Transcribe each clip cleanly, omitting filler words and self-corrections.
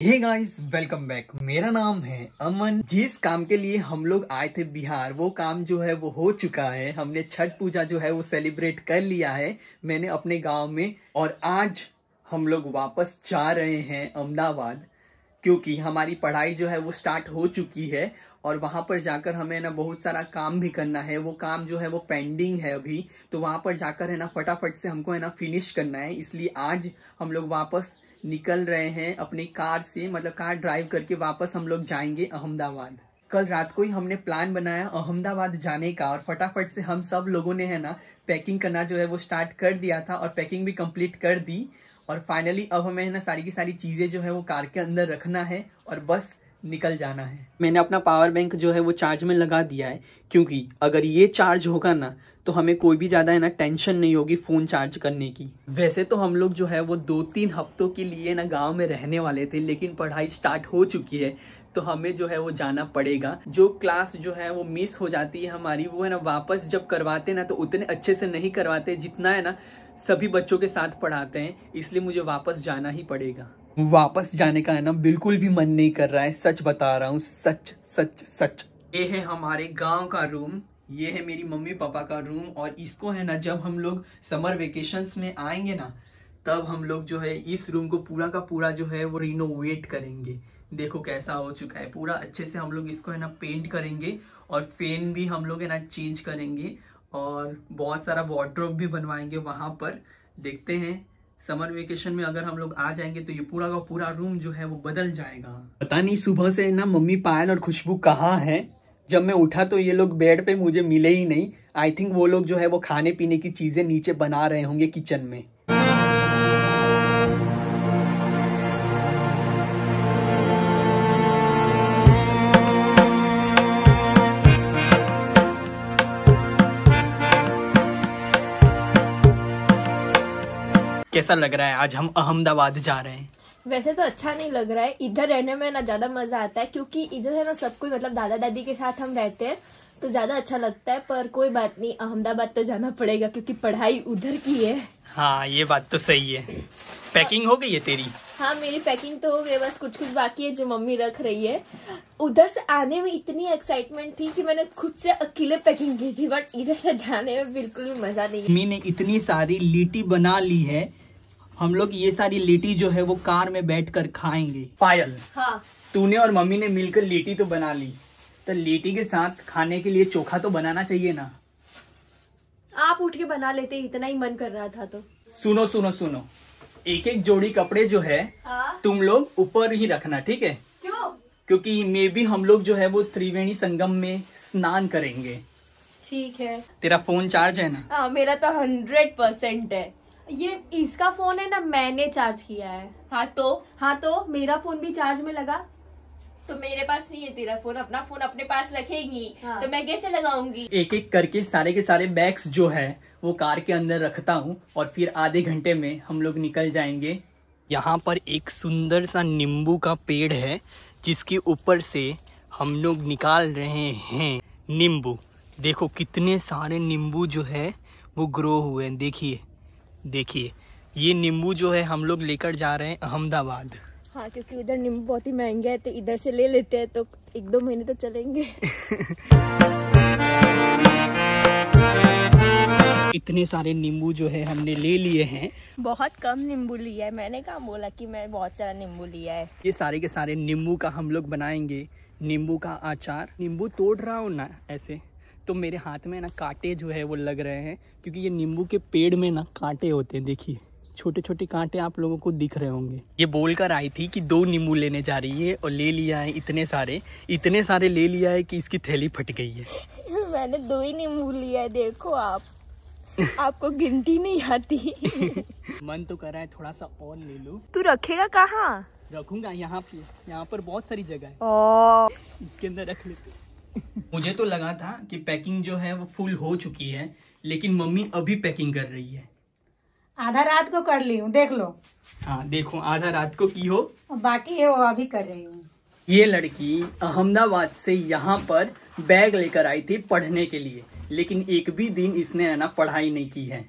Hey guys, welcome back. मेरा नाम है अमन। जिस काम के लिए हम लोग आए थे बिहार, वो काम जो है वो हो चुका है। हमने छठ पूजा जो है वो सेलिब्रेट कर लिया है मैंने अपने गांव में। और आज हम लोग वापस जा रहे हैं अहमदाबाद, क्योंकि हमारी पढ़ाई जो है वो स्टार्ट हो चुकी है और वहां पर जाकर हमें ना बहुत सारा काम भी करना है। वो काम जो है वो पेंडिंग है अभी, तो वहां पर जाकर है ना फटाफट से हमको है ना फिनिश करना है। इसलिए आज हम लोग वापस निकल रहे हैं अपनी कार से, मतलब कार ड्राइव करके वापस हम लोग जाएंगे अहमदाबाद। कल रात को ही हमने प्लान बनाया अहमदाबाद जाने का और फटाफट से हम सब लोगों ने है ना पैकिंग करना जो है वो स्टार्ट कर दिया था और पैकिंग भी कंप्लीट कर दी। और फाइनली अब हमें है ना सारी की सारी चीजें जो है वो कार के अंदर रखना है और बस निकल जाना है। मैंने अपना पावर बैंक जो है वो चार्ज में लगा दिया है, क्योंकि अगर ये चार्ज होगा ना तो हमें कोई भी ज्यादा है ना टेंशन नहीं होगी फोन चार्ज करने की। वैसे तो हम लोग जो है वो 2-3 हफ्तों के लिए ना गांव में रहने वाले थे, लेकिन पढ़ाई स्टार्ट हो चुकी है तो हमें जो है वो जाना पड़ेगा। जो क्लास जो है वो मिस हो जाती है हमारी, वो है ना वापस जब करवाते ना तो उतने अच्छे से नहीं करवाते जितना है ना सभी बच्चों के साथ पढ़ाते हैं। इसलिए मुझे वापस जाना ही पड़ेगा। वापस जाने का है ना बिल्कुल भी मन नहीं कर रहा है, सच बता रहा हूँ, सच सच सच। ये है हमारे गांव का रूम, ये है मेरी मम्मी पापा का रूम। और इसको है ना जब हम लोग समर वेकेशंस में आएंगे ना तब हम लोग जो है इस रूम को पूरा का पूरा जो है वो रिनोवेट करेंगे। देखो कैसा हो चुका है, पूरा अच्छे से हम लोग इसको है ना पेंट करेंगे और फैन भी हम लोग है ना चेंज करेंगे और बहुत सारा वार्डरोब भी बनवाएंगे वहां पर। देखते हैं समर वेकेशन में अगर हम लोग आ जाएंगे तो ये पूरा का पूरा रूम जो है वो बदल जाएगा। पता नहीं सुबह से ना मम्मी, पायल और खुशबू कहाँ है। जब मैं उठा तो ये लोग बेड पे मुझे मिले ही नहीं। आई थिंक वो लोग जो है वो खाने पीने की चीजें नीचे बना रहे होंगे किचन में। कैसा लग रहा है आज हम अहमदाबाद जा रहे हैं? वैसे तो अच्छा नहीं लग रहा है। इधर रहने में ना ज्यादा मजा आता है, क्योंकि इधर है ना सब कोई, मतलब दादा दादी के साथ हम रहते हैं तो ज्यादा अच्छा लगता है। पर कोई बात नहीं, अहमदाबाद तो जाना पड़ेगा क्योंकि पढ़ाई उधर की है। हाँ, ये बात तो सही है। पैकिंग हो गई है तेरी? हाँ, मेरी पैकिंग तो हो गई, बस कुछ कुछ बाकी है जो मम्मी रख रही है। उधर से आने में इतनी एक्साइटमेंट थी कि मैंने खुद से अकेले पैकिंग की थी, बट इधर से जाने में बिल्कुल भी मजा नहीं है। मम्मी ने इतनी सारी लिट्टी बना ली है, हम लोग ये सारी लिट्टी जो है वो कार में बैठकर खाएंगे। पायल, हाँ, तूने और मम्मी ने मिलकर लिट्टी तो बना ली, तो लिट्टी के साथ खाने के लिए चोखा तो बनाना चाहिए ना। आप उठ के बना लेते, इतना ही मन कर रहा था तो। सुनो सुनो सुनो, एक एक जोड़ी कपड़े जो है तुम लोग ऊपर ही रखना, ठीक है? क्यों? क्योंकि मे बी हम लोग जो है वो त्रिवेणी संगम में स्नान करेंगे। ठीक है। तेरा फोन चार्ज है ना? हाँ, मेरा तो 100% है। ये इसका फोन है ना, मैंने चार्ज किया है। हाँ तो मेरा फोन भी चार्ज में लगा। तो मेरे पास नहीं है तेरा फोन, अपना फोन अपने पास रखेगी। हाँ। तो मैं कैसे लगाऊंगी? एक एक करके सारे के सारे बैग्स जो है वो कार के अंदर रखता हूँ और फिर आधे घंटे में हम लोग निकल जाएंगे। यहाँ पर एक सुंदर सा नींबू का पेड़ है जिसके ऊपर से हम लोग निकाल रहे हैं नींबू। देखो कितने सारे नींबू जो है वो ग्रो हुए हैं। देखिए देखिए, ये नींबू जो है हम लोग लेकर जा रहे हैं अहमदाबाद। हाँ, क्योंकि उधर नींबू बहुत ही महंगे है तो इधर से ले लेते हैं तो 1-2 महीने तो चलेंगे। इतने सारे नींबू जो है हमने ले लिए हैं। बहुत कम नींबू लिया है, मैंने कहा बोला कि मैं बहुत सारा नींबू लिया है। ये सारे के सारे नींबू का हम लोग बनाएंगे नींबू का अचार। नींबू तोड़ रहा हूँ ना ऐसे तो मेरे हाथ में ना कांटे जो है वो लग रहे हैं, क्योंकि ये नींबू के पेड़ में ना कांटे होते हैं। देखिए छोटे छोटे कांटे आप लोगों को दिख रहे होंगे। ये बोलकर आई थी कि 2 नींबू लेने जा रही है और ले लिया है इतने सारे ले लिया है कि इसकी थैली फट गई है। मैंने 2 ही नींबू लिया है, देखो आप। आपको गिनती नहीं आती। मन तो कर रहा है थोड़ा सा और ले लो। तू रखेगा कहाँ? रखूंगा यहाँ पर बहुत सारी जगह है। इसके अंदर रख लेते। मुझे तो लगा था कि पैकिंग जो है वो फुल हो चुकी है, लेकिन मम्मी अभी पैकिंग कर रही है। आधा रात को कर ली हूँ, देख लो। हाँ देखो, आधा रात को की हो, बाकी है वो अभी कर रही हूँ। ये लड़की अहमदाबाद से यहाँ पर बैग लेकर आई थी पढ़ने के लिए, लेकिन एक भी दिन इसने है ना पढ़ाई नहीं की है।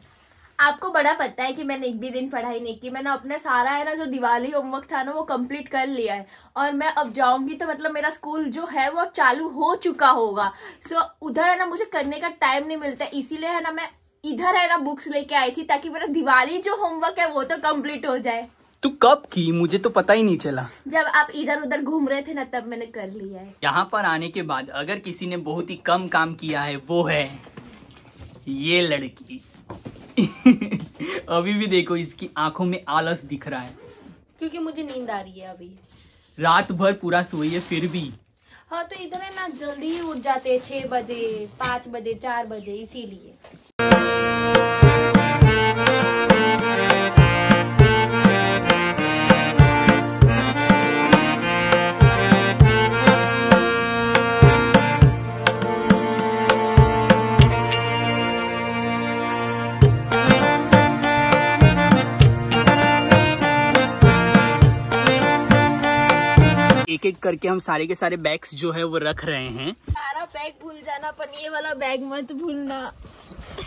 आपको बड़ा पता है कि मैंने एक भी दिन पढ़ाई नहीं की। मैंने अपने सारा है ना जो दिवाली होमवर्क था ना वो कंप्लीट कर लिया है, और मैं अब जाऊंगी तो मतलब मेरा स्कूल जो है वो चालू हो चुका होगा। सो उधर है ना मुझे करने का टाइम नहीं मिलता, इसीलिए है ना मैं इधर है ना बुक्स लेके आई थी ताकि मेरा दिवाली जो होमवर्क है वो तो कंप्लीट हो जाए। तू कब की? मुझे तो पता ही नहीं चला। जब आप इधर उधर घूम रहे थे ना तब मैंने कर लिया है। यहाँ पर आने के बाद अगर किसी ने बहुत ही कम काम किया है वो है ये लड़की। अभी भी देखो इसकी आंखों में आलस दिख रहा है क्योंकि मुझे नींद आ रही है अभी। रात भर पूरा सोई है फिर भी। हाँ तो इधर है ना जल्दी ही उठ जाते हैं, 6 बजे 5 बजे 4 बजे, इसीलिए। एक एक करके हम सारे के सारे बैग्स जो है वो रख रहे हैं। सारा बैग भूल जाना पर ये वाला बैग मत भूलना।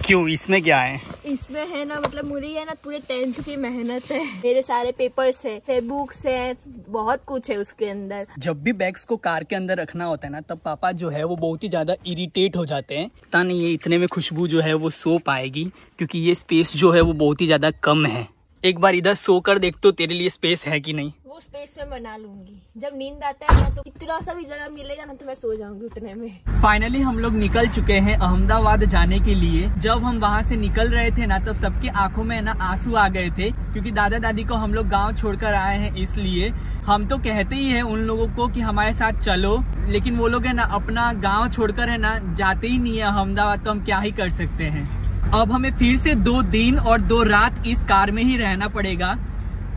क्यों? इसमें क्या है? इसमें है ना मतलब मुझे है ना पूरे 10th की मेहनत है, मेरे सारे पेपर्स है, बुक्स है, बहुत कुछ है उसके अंदर। जब भी बैग्स को कार के अंदर रखना होता है ना तब पापा जो है वो बहुत ही ज्यादा इरिटेट हो जाते हैं। पता नहीं ये इतने में खुशबू जो है वो सो पाएगी क्योंकि ये स्पेस जो है वो बहुत ही ज्यादा कम है। एक बार इधर सो कर देख तो तेरे लिए स्पेस है कि नहीं। वो स्पेस में बना लूंगी, जब नींद आता है ना तो इतना सा भी जगह मिलेगा ना तो मैं सो जाऊंगी उतने में। फाइनली हम लोग निकल चुके हैं अहमदाबाद जाने के लिए। जब हम वहाँ से निकल रहे थे ना तब सबकी आंखों में ना आंसू आ गए थे क्योंकि दादा दादी को हम लोग गांव छोड़कर आए हैं। इसलिए हम तो कहते ही हैं उन लोगों को कि हमारे साथ चलो, लेकिन वो लोग है ना अपना गाँव छोड़कर है ना जाते ही नहीं है अहमदाबाद। तो हम क्या ही कर सकते हैं। अब हमें फिर से 2 दिन और 2 रात इस कार में ही रहना पड़ेगा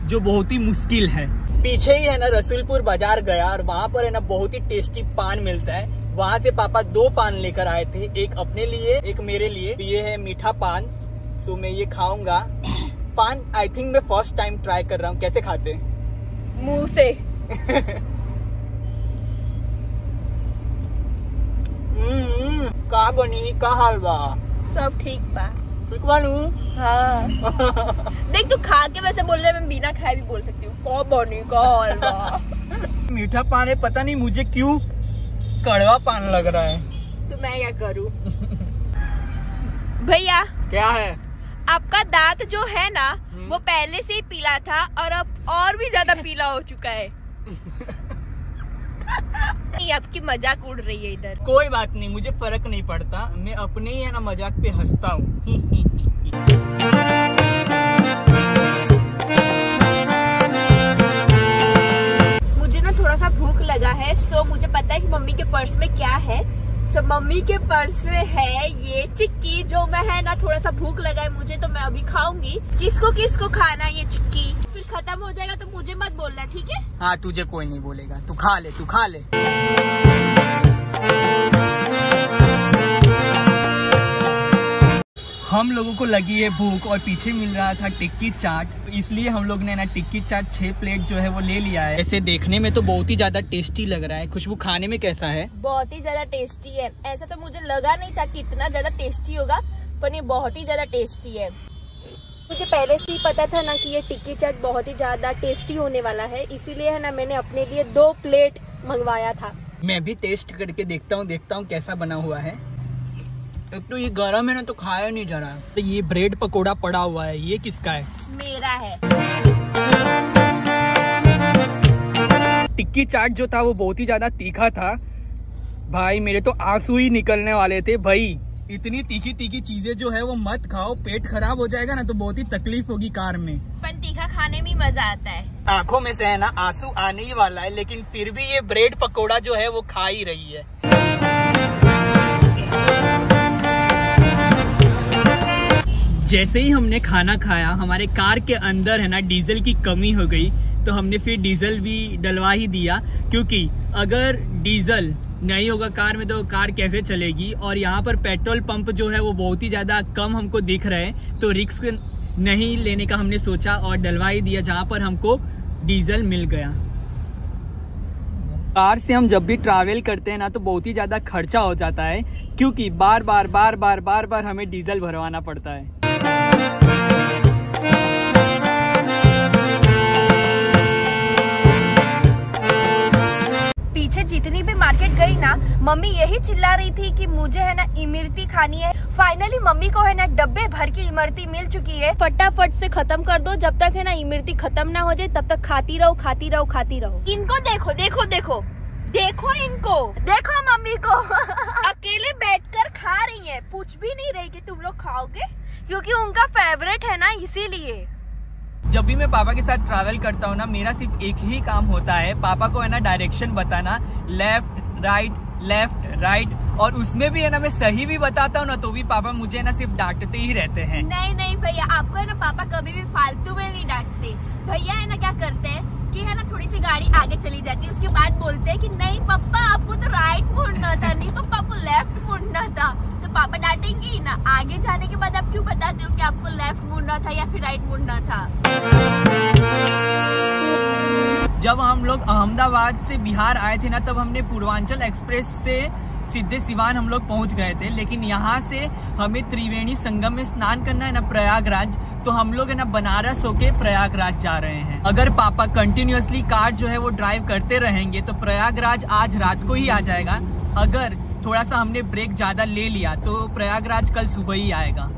जो बहुत ही मुश्किल है। पीछे ही है ना रसूलपुर बाजार गया और वहाँ पर है ना बहुत ही टेस्टी पान मिलता है। वहाँ से पापा 2 पान लेकर आए थे, एक अपने लिए एक मेरे लिए। ये है मीठा पान, सो मैं ये खाऊंगा। पान आई थिंक मैं फर्स्ट टाइम ट्राई कर रहा हूँ। कैसे खाते हैं? मुंह से। का बनी का हलवा सब ठीक बा। ठीक बानू? हाँ। देख तू खा के वैसे बोल रहे, मैं बिना खाए भी बोल सकती हूँ। कौ बनी का हलवा। मीठा पान है, पता नहीं मुझे क्यों कड़वा पान लग रहा है। तो मैं क्या करूँ? भैया क्या है? आपका दांत जो है ना वो पहले से ही पीला था और अब और भी ज्यादा पीला हो चुका है। नहीं, आपकी मजाक उड़ रही है इधर। कोई बात नहीं, मुझे फर्क नहीं पड़ता। मैं अपने ही है ना मजाक पे हंसता हूँ। मुझे ना थोड़ा सा भूख लगा है, सो मुझे पता है कि मम्मी के पर्स में क्या है। सो मम्मी के पर्स में है ये चिक्की, जो मैं है ना थोड़ा सा भूख लगा है मुझे तो मैं अभी खाऊंगी। किसको किसको खाना ये चिक्की, फिर खत्म हो जाएगा तो मुझे मत बोलना, ठीक है? हाँ, तुझे कोई नहीं बोलेगा। तू खा ले, तू खा ले। हम लोगों को लगी है भूख और पीछे मिल रहा था टिक्की चाट, इसलिए हम लोग ने ना टिक्की चाट 6 प्लेट जो है वो ले लिया है। ऐसे देखने में तो बहुत ही ज्यादा टेस्टी लग रहा है। खुशबू, खाने में कैसा है? बहुत ही ज्यादा टेस्टी है। ऐसा तो मुझे लगा नहीं था कि इतना ज्यादा टेस्टी होगा, पर ये बहुत ही ज्यादा टेस्टी है। मुझे पहले से ही पता था ना कि ये टिक्की चाट बहुत ही ज्यादा टेस्टी होने वाला है, इसीलिए है ना मैंने अपने लिए 2 प्लेट मंगवाया था। मैं भी टेस्ट करके देखता हूँ कैसा बना हुआ है। एक तो ये गरम है ना तो खाया नहीं जा रहा। तो ये ब्रेड पकोड़ा पड़ा हुआ है, ये किसका है? मेरा है। टिक्की चाट जो था वो बहुत ही ज्यादा तीखा था भाई, मेरे तो आंसू ही निकलने वाले थे। भाई इतनी तीखी तीखी चीजें जो है वो मत खाओ, पेट खराब हो जाएगा ना तो बहुत ही तकलीफ होगी कार में। पर तीखा खाने में मजा आता है। आंखों में से है ना आंसू आने ही वाला है, लेकिन फिर भी ये ब्रेड पकोड़ा जो है वो खा ही रही है। जैसे ही हमने खाना खाया हमारे कार के अंदर है ना डीजल की कमी हो गई, तो हमने फिर डीजल भी डलवा ही दिया, क्योंकि अगर डीजल नहीं होगा कार में तो कार कैसे चलेगी। और यहाँ पर पेट्रोल पंप जो है वो बहुत ही ज्यादा कम हमको दिख रहे हैं, तो रिस्क नहीं लेने का हमने सोचा और डलवा ही दिया, जहाँ पर हमको डीजल मिल गया। कार से हम जब भी ट्रैवल करते हैं ना तो बहुत ही ज्यादा खर्चा हो जाता है, क्योंकि बार बार हमें डीजल भरवाना पड़ता है। गई ना, मम्मी यही चिल्ला रही थी कि मुझे है ना इमरती खानी है। फाइनली मम्मी को है ना डब्बे भर की इमरती मिल चुकी है। फटाफट से खत्म कर दो, जब तक है ना इमरती खत्म ना हो जाए तब तक खाती रहो खाती रहो खाती रहो। इनको देखो देखो देखो देखो, इनको देखो, मम्मी को अकेले बैठकर खा रही है, पूछ भी नहीं रही कि तुम लोग खाओगे, क्योंकि उनका फेवरेट है ना, इसीलिए। जब भी मैं पापा के साथ ट्रैवल करता हूँ ना, मेरा सिर्फ एक ही काम होता है, पापा को है ना डायरेक्शन बताना, लेफ्ट राइट, और उसमें भी है ना मैं सही भी बताता हूँ ना तो भी पापा मुझे ना सिर्फ डांटते ही रहते हैं। नहीं भैया, आपको है ना पापा कभी भी फालतू में नहीं डांटते। भैया है ना क्या करते हैं कि है ना थोड़ी सी गाड़ी आगे चली जाती है, उसके बाद बोलते हैं कि नहीं पापा आपको तो राइट मुड़ना था, नहीं पापा आपको लेफ्ट मुड़ना था। तो पापा डांटेंगे ही ना। आगे जाने के बाद आप क्यों बताते हो कि आपको लेफ्ट मुड़ना था या फिर राइट मुड़ना था। जब हम लोग अहमदाबाद से बिहार आए थे ना, तब हमने पूर्वांचल एक्सप्रेस से सीधे सिवान हम लोग पहुंच गए थे, लेकिन यहाँ से हमें त्रिवेणी संगम में स्नान करना है ना प्रयागराज, तो हम लोग है ना बनारस होके प्रयागराज जा रहे हैं। अगर पापा कंटिन्यूअसली कार जो है वो ड्राइव करते रहेंगे तो प्रयागराज आज रात को ही आ जाएगा। अगर थोड़ा सा हमने ब्रेक ज्यादा ले लिया तो प्रयागराज कल सुबह ही आएगा।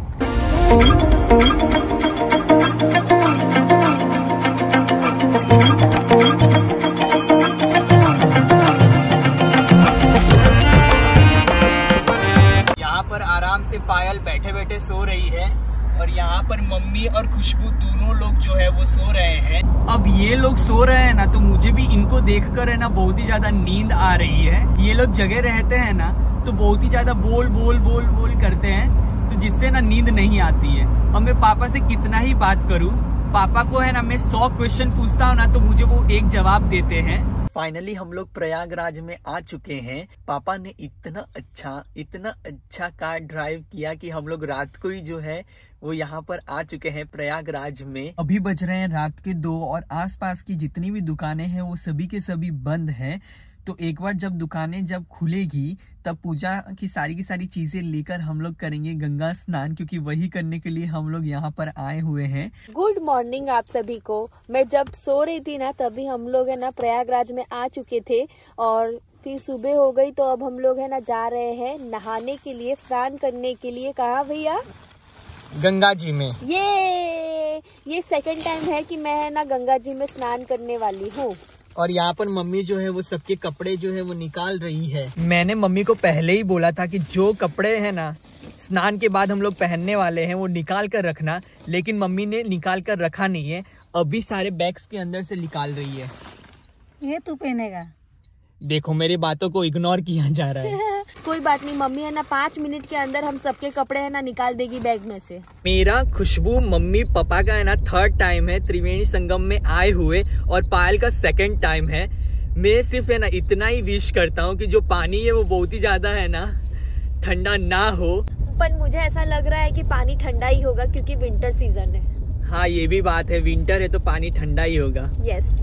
पर आराम से पायल बैठे बैठे सो रही है और यहाँ पर मम्मी और खुशबू दोनों लोग जो है वो सो रहे हैं। अब ये लोग सो रहे हैं ना तो मुझे भी इनको देखकर है ना बहुत ही ज्यादा नींद आ रही है। ये लोग जगह रहते हैं ना तो बहुत ही ज्यादा बोल करते हैं, तो जिससे ना नींद नहीं आती है। अब मैं पापा से कितना ही बात करूँ, पापा को है ना मैं 100 क्वेश्चन पूछता हूँ ना तो मुझे वो एक जवाब देते हैं। फाइनली हम लोग प्रयागराज में आ चुके हैं। पापा ने इतना अच्छा कार ड्राइव किया कि हम लोग रात को ही जो है वो यहाँ पर आ चुके हैं प्रयागराज में। अभी बज रहे हैं रात के 2 और आसपास की जितनी भी दुकानें हैं वो सभी के सभी बंद हैं। तो एक बार जब दुकानें जब खुलेगी तब पूजा की सारी चीजें लेकर हम लोग करेंगे गंगा स्नान, क्योंकि वही करने के लिए हम लोग यहाँ पर आए हुए हैं। गुड मॉर्निंग आप सभी को। मैं जब सो रही थी ना तभी हम लोग है ना प्रयागराज में आ चुके थे और फिर सुबह हो गई, तो अब हम लोग है ना जा रहे हैं नहाने के लिए, स्नान करने के लिए। कहाँ भैया? गंगा जी में। ये सेकंड टाइम है कि मैं है ना गंगा जी में स्नान करने वाली हूँ। और यहाँ पर मम्मी जो है वो सबके कपड़े जो है वो निकाल रही है। मैंने मम्मी को पहले ही बोला था कि जो कपड़े हैं ना स्नान के बाद हम लोग पहनने वाले हैं वो निकाल कर रखना, लेकिन मम्मी ने निकाल कर रखा नहीं है। अभी सारे बैग्स के अंदर से निकाल रही है। ये तू पहनेगा? देखो मेरी बातों को इग्नोर किया जा रहा है। कोई बात नहीं, मम्मी है ना 5 मिनट के अंदर हम सबके कपड़े है ना निकाल देगी बैग में से। मेरा खुशबू मम्मी पापा का है ना 3rd टाइम है त्रिवेणी संगम में आए हुए और पायल का 2nd टाइम है। मैं सिर्फ है ना इतना ही विश करता हूँ कि जो पानी है वो बहुत ही ज्यादा है ना ठंडा ना हो। पर मुझे ऐसा लग रहा है कि पानी ठंडा ही होगा क्योंकि विंटर सीजन है। हाँ ये भी बात है, विंटर है तो पानी ठंडा ही होगा। यस।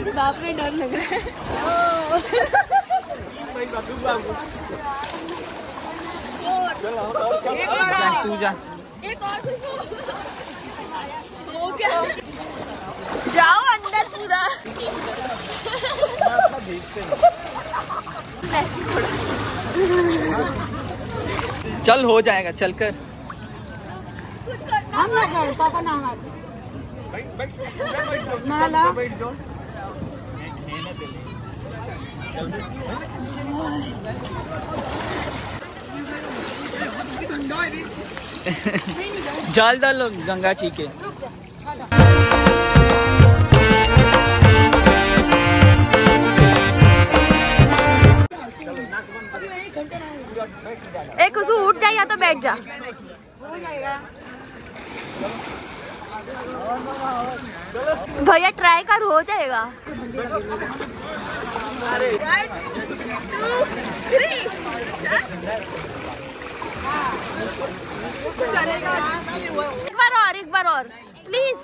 बाप रे डर लग रहा है। तू जा। एक और हो क्या? जाओ अंदर पूरा। चल हो जाएगा, चल कर। कुछ करना पापा नहा नहाला। जल डालो गंगा जी के। एक खुशबू उठ जा या तो बैठ जा। भैया ट्राई कर, हो जाएगा। एक बार और प्लीज।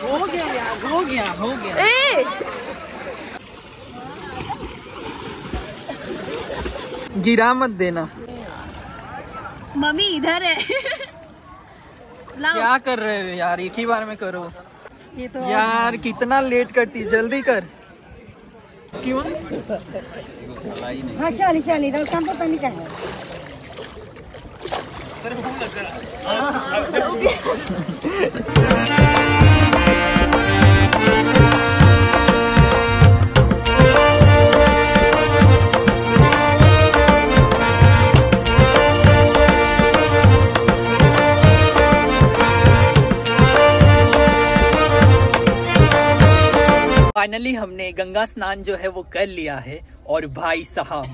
हो गया यार, हो गया। गिरा मत देना। मम्मी इधर है। क्या कर रहे हो यार, एक ही बार में करो। ये तो यार कितना लेट करती, जल्दी कर। क्यों? हाँ चाली काम पता नहीं क्या है। फाइनली हमने गंगा स्नान जो है वो कर लिया है। और भाई साहब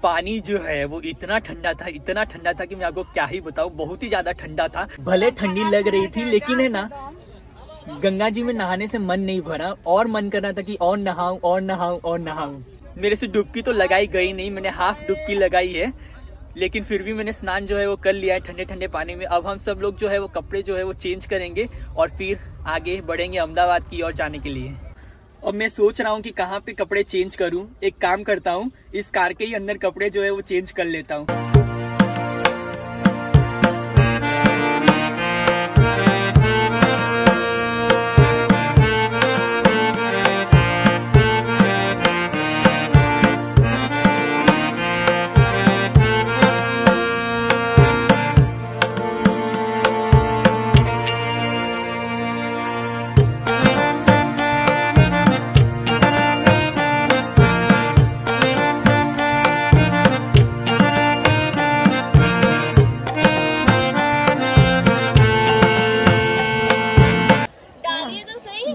पानी जो है वो इतना ठंडा था कि मैं आपको क्या ही बताऊं, बहुत ही ज्यादा ठंडा था। भले ठंडी लग रही थी लेकिन है ना, गंगा जी में नहाने से मन नहीं भरा और मन कर रहा था कि और नहाऊं। मेरे से डुबकी तो लगाई गई नहीं, मैंने हाफ डुबकी लगाई है, लेकिन फिर भी मैंने स्नान जो है वो कर लिया है ठंडे ठंडे पानी में। अब हम सब लोग जो है वो कपड़े जो है वो चेंज करेंगे और फिर आगे बढ़ेंगे अहमदाबाद की ओर जाने के लिए। अब मैं सोच रहा हूँ कि कहाँ पे कपड़े चेंज करूँ। एक काम करता हूँ, इस कार के ही अंदर कपड़े जो है वो चेंज कर लेता हूँ।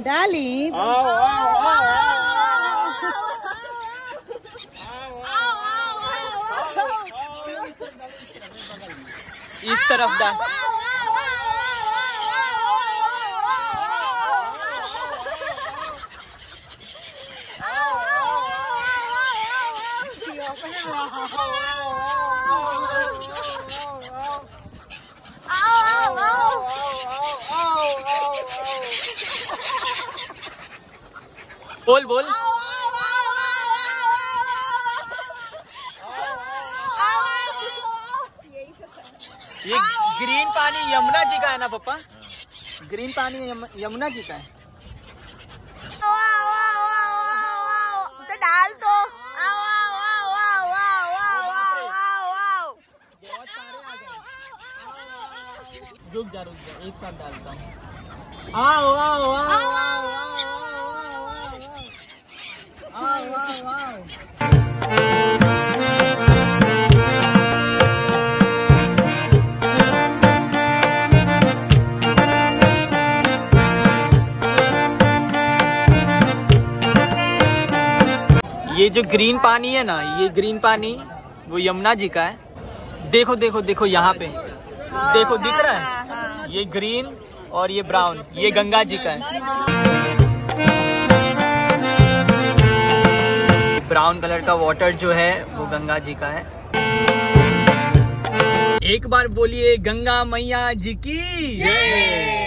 डाली इस तरफ डाल। बोल ये ग्रीन पानी यमुना जी का है ना पापा? ग्रीन पानी यमुना जी का है। तो डाल दो। रुक जा एक साथ डालता हूँ। आओ आओ आओ आओ आओ ये जो ग्रीन पानी है ना, ये ग्रीन पानी वो यमुना जी का है। देखो देखो देखो यहाँ पे देखो, दिख रहा है? ये ग्रीन और ये ब्राउन, ये गंगा जी का है। ब्राउन कलर का वाटर जो है वो गंगा जी का है। एक बार बोलिए गंगा मैया जी की जय।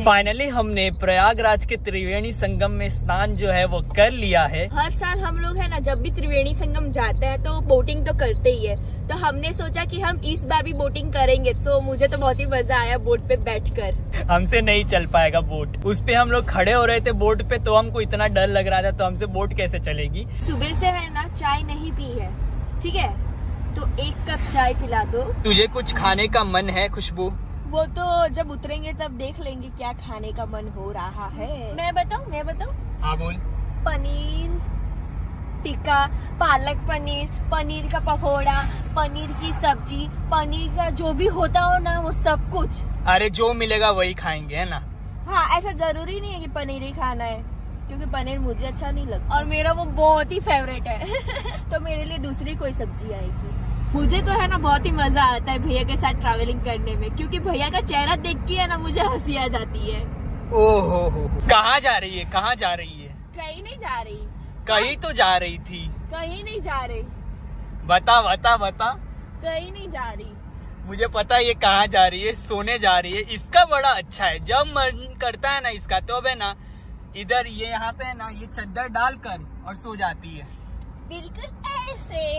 फाइनली हमने प्रयागराज के त्रिवेणी संगम में स्नान जो है वो कर लिया है। हर साल हम लोग है ना, जब भी त्रिवेणी संगम जाते हैं तो बोटिंग तो करते ही है, तो हमने सोचा कि हम इस बार भी बोटिंग करेंगे। तो मुझे तो बहुत ही मजा आया बोट पे बैठकर। हमसे नहीं चल पाएगा बोट, उस पे हम लोग खड़े हो रहे थे बोट पे, तो हमको इतना डर लग रहा था, तो हमसे बोट कैसे चलेगी। सुबह से है ना चाय नहीं पी है, ठीक है, तो एक कप चाय पिला दो। तुझे कुछ खाने का मन है खुशबू? वो तो जब उतरेंगे तब देख लेंगे क्या खाने का मन हो रहा है। मैं बताऊं? हाँ बोल। पनीर टिक्का, पालक पनीर, पनीर का पकौड़ा, पनीर की सब्जी, पनीर का जो भी होता हो ना वो सब कुछ। अरे जो मिलेगा वही खाएंगे, है ना? हाँ, ऐसा जरूरी नहीं है कि पनीर ही खाना है, क्योंकि पनीर मुझे अच्छा नहीं लगता और मेरा वो बहुत ही फेवरेट है। तो मेरे लिए दूसरी कोई सब्जी आएगी। मुझे तो है ना बहुत ही मजा आता है भैया के साथ ट्रैवलिंग करने में, क्योंकि भैया का चेहरा देख के है ना मुझे हंसी आ जाती है। ओहो हो, कहाँ जा रही है, कहाँ जा रही है? कहीं नहीं जा रही। कहीं तो जा रही थी। कहीं नहीं जा रही। बता बता बता। कहीं नहीं जा रही। मुझे पता है ये कहाँ जा रही है, सोने जा रही है। इसका बड़ा अच्छा है, जब मन करता है ना इसका तो है ना इधर ये यहाँ पे है ना ये चद्दर डालकर और सो जाती है। बिल्कुल ऐसे।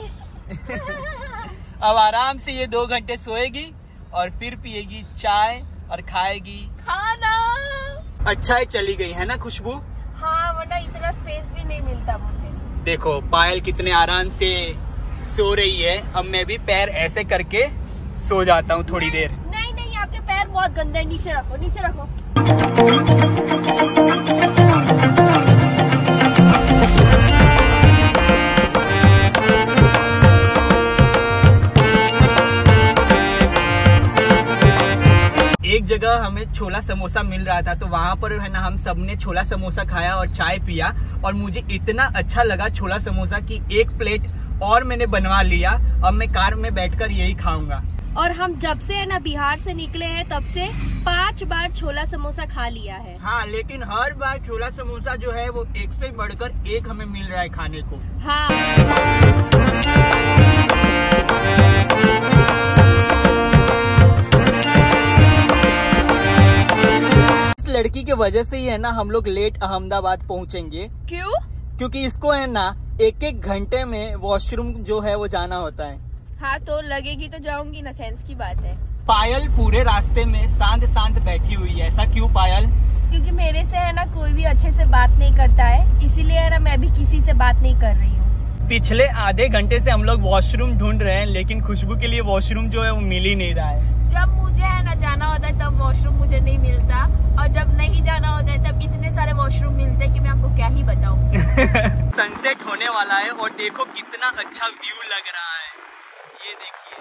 अब आराम से ये 2 घंटे सोएगी और फिर पिएगी चाय और खाएगी खाना। अच्छा है चली गई है ना खुशबू। हाँ, वरना इतना स्पेस भी नहीं मिलता मुझे। देखो पायल कितने आराम से सो रही है। अब मैं भी पैर ऐसे करके सो जाता हूँ थोड़ी देर। नहीं नहीं, आपके पैर बहुत गंदे हैं, नीचे रखो, नीचे रखो। एक जगह हमें छोला समोसा मिल रहा था, तो वहाँ पर है ना हम सबने छोला समोसा खाया और चाय पिया, और मुझे इतना अच्छा लगा छोला समोसा कि 1 प्लेट और मैंने बनवा लिया। अब मैं कार में बैठकर यही खाऊंगा। और हम जब से है ना बिहार से निकले हैं तब से 5 बार छोला समोसा खा लिया है। हाँ, लेकिन हर बार छोला समोसा जो है वो एक से बढ़कर एक हमें मिल रहा है खाने को। हाँ। इस लड़की के वजह से ही है ना हम लोग लेट अहमदाबाद पहुँचेंगे। क्यों? क्योंकि इसको है ना 1-1 घंटे में वॉशरूम जो है वो जाना होता है। हाँ, तो लगेगी तो जाऊंगी ना, सेंस की बात है। पायल पूरे रास्ते में शांत शांत बैठी हुई है। ऐसा क्यों पायल? क्योंकि मेरे से है ना कोई भी अच्छे से बात नहीं करता है, इसीलिए है ना मैं भी किसी से बात नहीं कर रही हूँ। पिछले आधे घंटे से हम लोग वॉशरूम ढूंढ रहे हैं, लेकिन खुशबू के लिए वॉशरूम जो है वो मिल ही नहीं रहा है। जब मुझे है ना जाना होता है तब वॉशरूम मुझे नहीं मिलता, और जब नहीं जाना होता है तब इतने सारे वॉशरूम मिलते हैं कि मैं आपको क्या ही बताऊं। सनसेट होने वाला है और देखो कितना अच्छा व्यू लग रहा है। ये देखिए,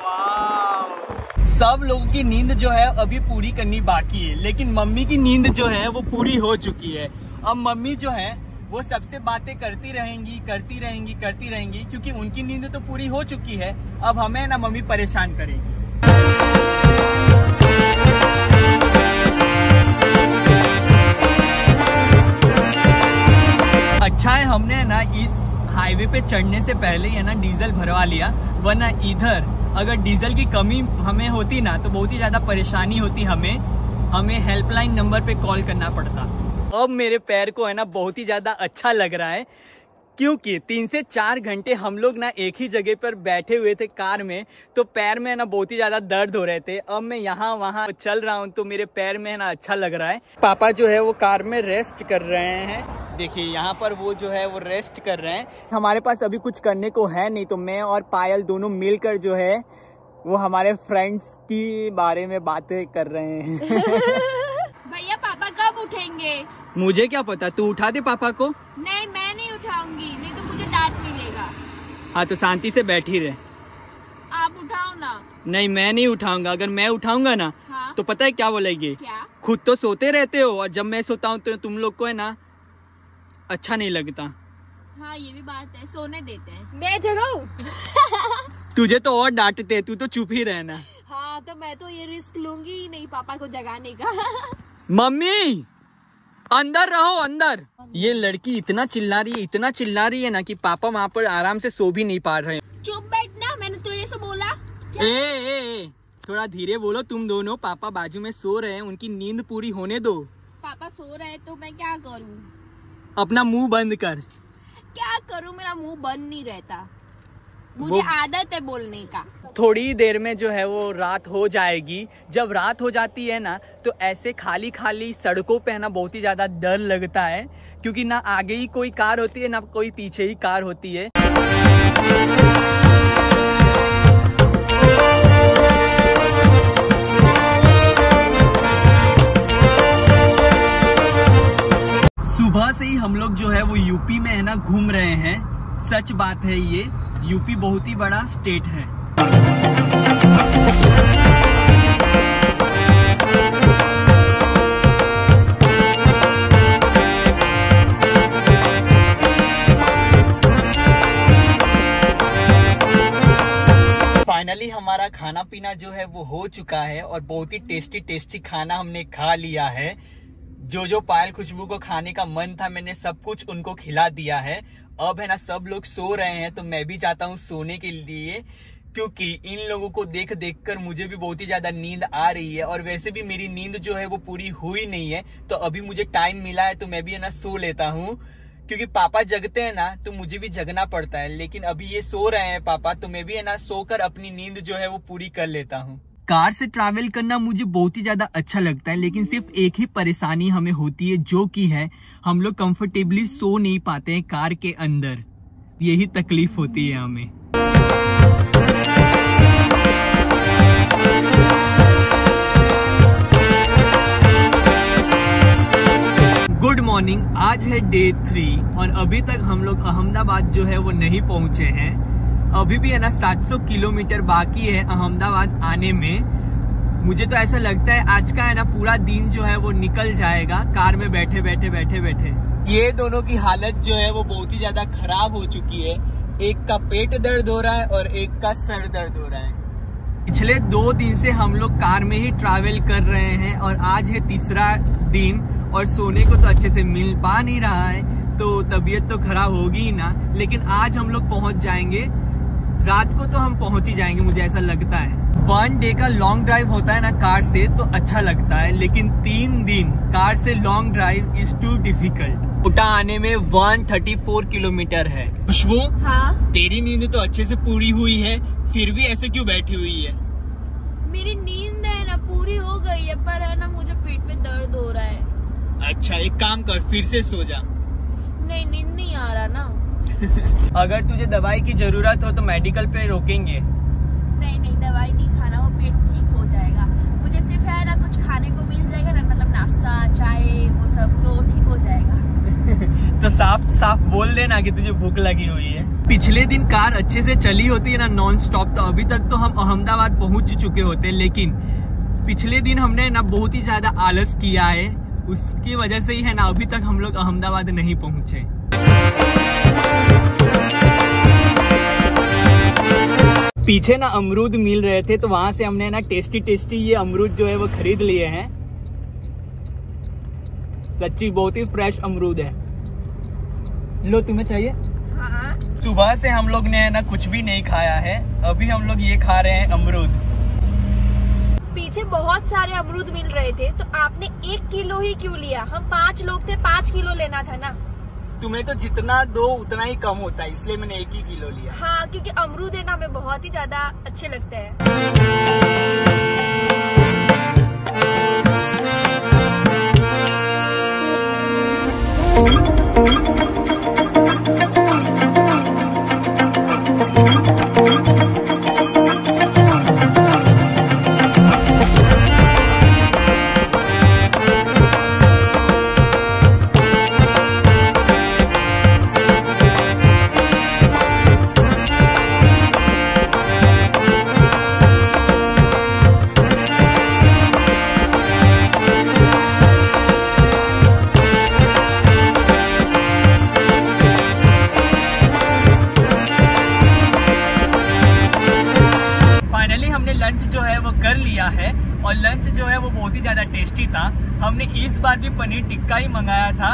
वाव। सब लोगों की नींद जो है अभी पूरी करनी बाकी है, लेकिन मम्मी की नींद जो है वो पूरी हो चुकी है। अब मम्मी जो है वो सबसे बातें करती रहेंगी, क्योंकि उनकी नींद तो पूरी हो चुकी है। अब हमें ना मम्मी परेशान करेगी। अच्छा है हमने ना इस हाईवे पे चढ़ने से पहले है ना डीजल भरवा लिया, वरना इधर अगर डीजल की कमी हमें होती ना तो बहुत ही ज्यादा परेशानी होती। हमें हेल्पलाइन नंबर पे कॉल करना पड़ता। अब मेरे पैर को है ना बहुत ही ज्यादा अच्छा लग रहा है, क्योंकि 3 से 4 घंटे हम लोग ना एक ही जगह पर बैठे हुए थे कार में, तो पैर में ना बहुत ही ज्यादा दर्द हो रहे थे। अब मैं यहाँ वहाँ चल रहा हूँ तो मेरे पैर में है ना अच्छा लग रहा है। पापा जो है वो कार में रेस्ट कर रहे हैं। देखिए यहाँ पर वो जो है वो रेस्ट कर रहे हैं। हमारे पास अभी कुछ करने को है नहीं, तो मैं और पायल दोनों मिलकर जो है वो हमारे फ्रेंड्स की बारे में बातें कर रहे हैं। भैया पापा कब उठेंगे? मुझे क्या पता, तू उठा दे पापा को। नहीं, मैं नहीं उठाऊंगी, नहीं तो मुझे डांट मिलेगा। हाँ तो शांति से बैठी रहे। आप उठाओ ना। नहीं, मैं नहीं उठाऊंगा। अगर मैं उठाऊंगा ना हाँ? तो पता है क्या बोलेंगे? क्या? खुद तो सोते रहते हो और जब मैं सोता हूँ तो तुम लोग को है ना अच्छा नहीं लगता। हाँ ये भी बात है, सोने देते हैं। मैं जगाऊं? तुझे तो और डांटते, तू तो चुप ही रहना। हाँ, तो मैं तो ये रिस्क लूंगी ही नहीं पापा को जगाने का। मम्मी अंदर रहो, अंदर। ये लड़की इतना चिल्ला रही है ना कि पापा वहाँ पर आराम से सो भी नहीं पा रहे हैं। चुप बैठना, मैंने तुझे से बोला। ए, थोड़ा धीरे बोलो तुम दोनों। पापा बाजू में सो रहे हैं, उनकी नींद पूरी होने दो। पापा सो रहे हैं तो मैं क्या करूं? अपना मुंह बंद कर। क्या करूं, मेरा मुंह बंद नहीं रहता, मुझे आदत है बोलने का। थोड़ी देर में जो है वो रात हो जाएगी। जब रात हो जाती है ना तो ऐसे खाली खाली सड़कों पे है ना बहुत ही ज्यादा डर लगता है, क्योंकि ना आगे ही कोई कार होती है ना कोई पीछे ही कार होती है। सुबह से ही हम लोग जो है वो यूपी में है ना घूम रहे हैं। सच बात है, ये यूपी बहुत ही बड़ा स्टेट है। खाना पीना जो है वो हो चुका है और बहुत ही टेस्टी खाना हमने खा लिया है। जो पायल खुशबू को खाने का मन था मैंने सब कुछ उनको खिला दिया है। अब है ना सब लोग सो रहे हैं तो मैं भी चाहता हूँ सोने के लिए, क्योंकि इन लोगों को देख कर मुझे भी बहुत ही ज्यादा नींद आ रही है और वैसे भी मेरी नींद जो है वो पूरी हुई नहीं है। तो अभी मुझे टाइम मिला है तो मैं भी है ना सो लेता हूँ, क्योंकि पापा जगते हैं ना तो मुझे भी जगना पड़ता है। लेकिन अभी ये सो रहे हैं पापा तो मैं भी है ना सोकर अपनी नींद जो है वो पूरी कर लेता हूँ। कार से ट्रैवल करना मुझे बहुत ही ज्यादा अच्छा लगता है, लेकिन सिर्फ एक ही परेशानी हमें होती है, जो कि है हम लोग कंफर्टेबली सो नहीं पाते हैं कार के अंदर। यही तकलीफ होती है हमें। गुड मॉर्निंग, आज है डे 3 और अभी तक हम लोग अहमदाबाद जो है वो नहीं पहुंचे हैं। अभी भी है ना 700 किलोमीटर बाकी है अहमदाबाद आने में। मुझे तो ऐसा लगता है आज का है ना पूरा दिन जो है वो निकल जाएगा कार में बैठे बैठे। ये दोनों की हालत जो है वो बहुत ही ज्यादा खराब हो चुकी है। एक का पेट दर्द हो रहा है और एक का सर दर्द हो रहा है। पिछले 2 दिन से हम लोग कार में ही ट्रैवल कर रहे हैं और आज है तीसरा दिन और सोने को तो अच्छे से मिल पा नहीं रहा है, तो तबीयत तो खराब होगी ही ना। लेकिन आज हम लोग पहुंच जाएंगे, रात को तो हम पहुंच ही जाएंगे, मुझे ऐसा लगता है। 1 डे का लॉन्ग ड्राइव होता है ना कार से तो अच्छा लगता है, लेकिन 3 दिन कार से long drive is too difficult. Kota आने में 134 किलोमीटर है। खुशबू, हाँ, तेरी नींद तो अच्छे से पूरी हुई है, फिर भी ऐसे क्यों बैठी हुई है? मेरी नींद है ना पूरी हो गई है, पर है ना मुझे पेट में दर्द हो रहा है। अच्छा, एक काम कर, फिर से सो जा। नहीं, नींद नहीं आ रहा ना। अगर तुझे दवाई की जरूरत हो तो मेडिकल पे रोकेंगे। नहीं, दवाई नहीं खाना, वो पेट ठीक हो जाएगा। मुझे सिर्फ है ना कुछ खाने को मिल जाएगा ना, मतलब नाश्ता, चाय, वो सब तो ठीक हो जाएगा। तो साफ बोल देना कि तुझे भूख लगी हुई है। पिछले दिन कार अच्छे से चली होती है ना नॉन स्टॉप, तो अभी तक तो हम अहमदाबाद पहुंच चुके होते, लेकिन पिछले दिन हमने ना बहुत ही ज्यादा आलस किया है, उसकी वजह से ही है ना अभी तक हम लोग अहमदाबाद नहीं पहुंचे। पीछे ना अमरूद मिल रहे थे तो वहां से हमने ना टेस्टी ये अमरूद जो है वो खरीद लिए हैं। सच्ची बहुत ही फ्रेश अमरूद है। लो, तुम्हें चाहिए? हाँ। सुबह से हम लोग ने ना कुछ भी नहीं खाया है, अभी हम लोग ये खा रहे हैं अमरूद। पीछे बहुत सारे अमरूद मिल रहे थे तो आपने 1 किलो ही क्यों लिया? हम 5 लोग थे, 5 किलो लेना था ना। तुम्हें तो जितना दो उतना ही कम होता है, इसलिए मैंने 1 ही किलो लिया। हाँ, क्योंकि अमरूद है ना हमें बहुत ही ज्यादा अच्छे लगते हैं। लंच जो है वो कर लिया है और लंच जो है वो बहुत ही ज्यादा टेस्टी था। हमने इस बार भी पनीर टिक्का ही मंगाया था,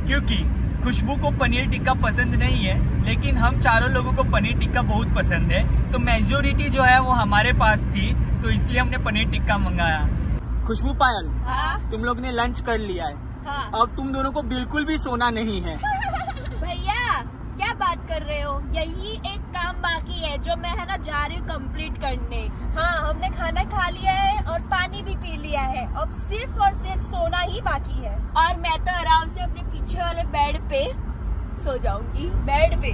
क्योंकि खुशबू को पनीर टिक्का पसंद नहीं है, लेकिन हम चारों लोगों को पनीर टिक्का बहुत पसंद है, तो मेजोरिटी जो है वो हमारे पास थी, तो इसलिए हमने पनीर टिक्का मंगाया। खुशबू, पायल, हाँ? तुम लोग ने लंच कर लिया है। हाँ। अब तुम दोनों को बिल्कुल भी सोना नहीं है। भैया क्या बात कर रहे हो? यही एक काम बाकी है जो मैं है ना जा रही हूँ कंप्लीट करने। हाँ, हमने खाना खा लिया है और पानी भी पी लिया है, अब सिर्फ और सिर्फ सोना ही बाकी है। और मैं तो आराम से अपने पीछे वाले बेड पे सो जाऊंगी, बेड पे।